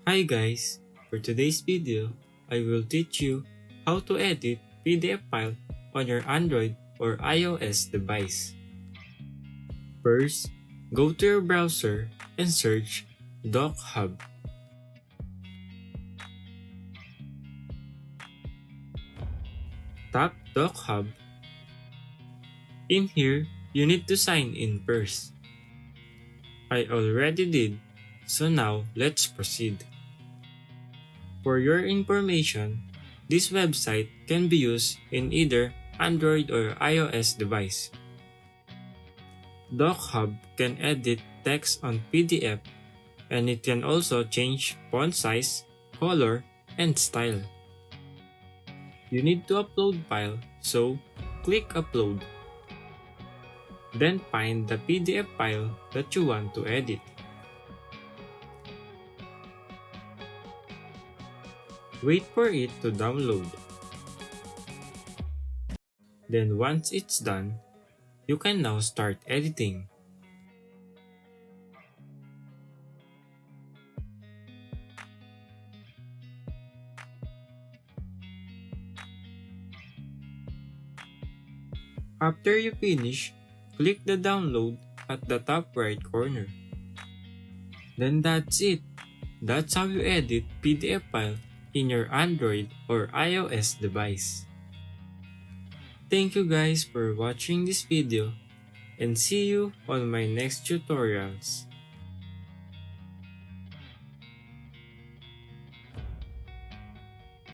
Hi guys, for today's video, I will teach you how to edit PDF file on your Android or iOS device. First, go to your browser and search DocHub. Tap DocHub. In here, you need to sign in first. I already did, so now let's proceed. For your information, this website can be used in either Android or iOS device. DocHub can edit text on PDF and it can also change font size, color, and style. You need to upload file, so click Upload. Then find the PDF file that you want to edit. Wait for it to download. Then once it's done, you can now start editing. After you finish, click the download at the top right corner. Then that's it. That's how you edit PDF file in your Android or iOS device. Thank you guys for watching this video and see you on my next tutorials.